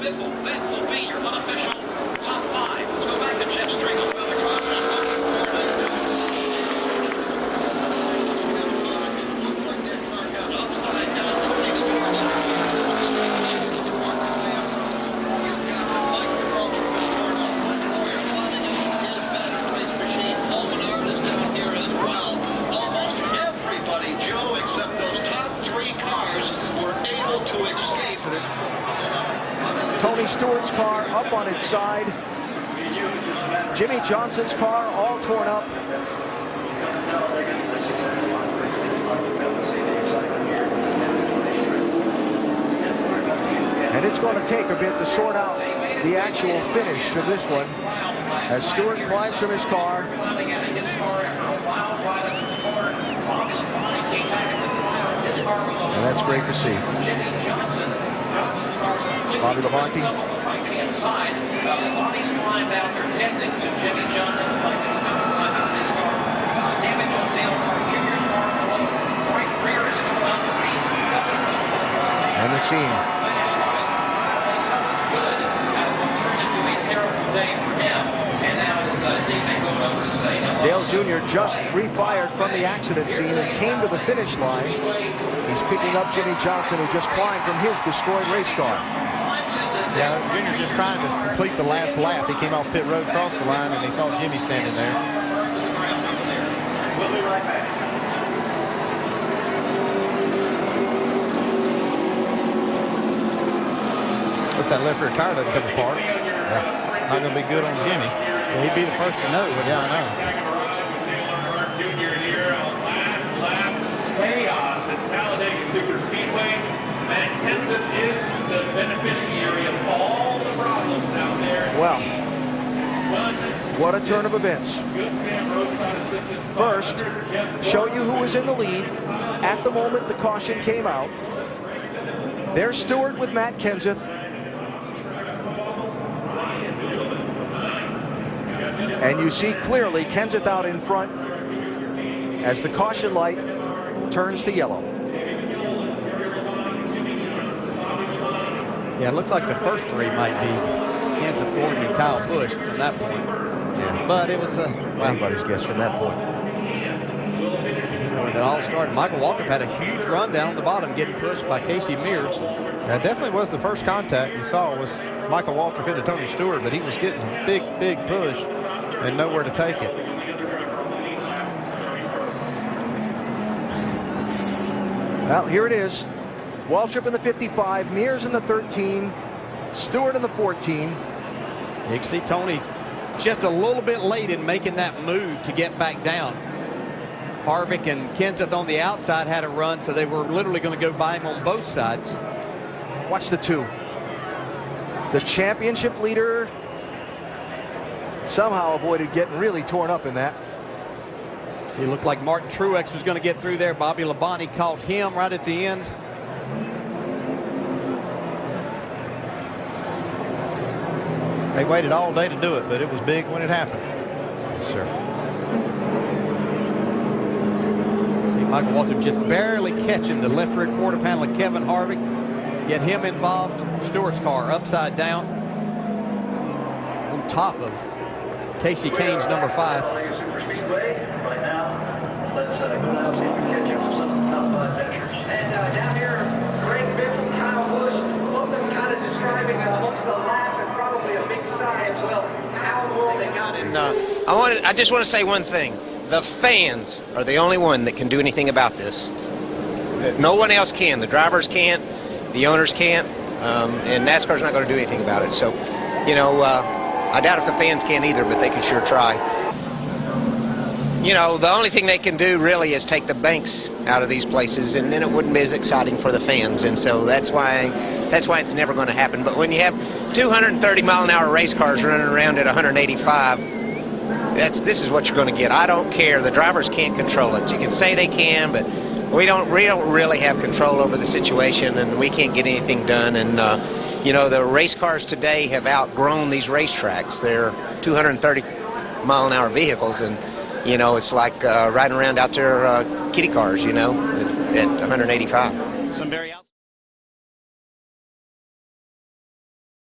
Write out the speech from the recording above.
That will be your unofficial top 5. Let's go back to Jeff Striegel with the cross. Upside down, Tony Stewart's. Tony Stewart's car up on its side. Jimmy Johnson's car all torn up. And it's going to take a bit to sort out the actual finish of this one as Stewart climbs from his car. And that's great to see. Bobby Labonte. Labonte's climbed after technically Jimmy Johnson claimed his car. Damage on Dale Jr.'s car below. Right rear is still out the scene. And the scene. Good. That turned into a terrible day for him. And now his teammate going over to say hello. Dale Jr. just refired from the accident scene and came to the finish line. He's picking up Jimmy Johnson, who just climbed from his destroyed race car. Yeah, Junior just trying to complete the last lap. He came off pit road, crossed the line, and he saw Jimmy standing there. We'll be right back. If that left rear tire doesn't come apart, not going to be good on Jimmy. Well, he'd be the first to know. Yeah, I know. Junior here on last lap. Chaos at Talladega Superspeedway. Matt Kenseth is the beneficiary of all the problems out there. Well, what a turn of events. First, show you who was in the lead at the moment the caution came out. There's Stewart with Matt Kenseth. And you see clearly Kenseth out in front as the caution light turns to yellow. Yeah, it looks like the first three might be Kenseth, Gordon, and Kyle Busch from that point. Yeah. But it was anybody's guess from that point. When it all started, Michael Waltrip had a huge run down on the bottom, getting pushed by Casey Mears. That definitely was the first contact we saw was Michael Waltrip into Tony Stewart, but he was getting a big, big push and nowhere to take it. Well, here it is. Waltrip in the 55, Mears in the 13, Stewart in the 14. You can see Tony just a little bit late in making that move to get back down. Harvick and Kenseth on the outside had a run, so they were literally going to go by him on both sides. Watch the two. The championship leader somehow avoided getting really torn up in that. See, it looked like Martin Truex was going to get through there. Bobby Labonte caught him right at the end. They waited all day to do it, but it was big when it happened. Yes, sir. See Michael Waltrip just barely catching the left rear quarter panel of Kevin Harvick. Get him involved. Stewart's car upside down on top of Casey Kane's number 5. Down here, Greg Biffle, Kyle Busch, both of them kind of describing amongst the laugh and probably a big sigh as well. How well they got it. I just want to say one thing. The fans are the only one that can do anything about this. No one else can. The drivers can't. The owners can't. And NASCAR's not going to do anything about it. So, you know, I doubt if the fans can either, but they can sure try. You know, the only thing they can do really is take the banks out of these places, and then it wouldn't be as exciting for the fans. And so that's why it's never going to happen. But when you have 230-mile-an-hour race cars running around at 185, this is what you're going to get. I don't care. The drivers can't control it. You can say they can, but we don't really have control over the situation, and we can't get anything done. And you know, the race cars today have outgrown these racetracks. They're 230-mile-an-hour vehicles, and you know, it's like riding around out there kiddie cars, you know, at 185. Some very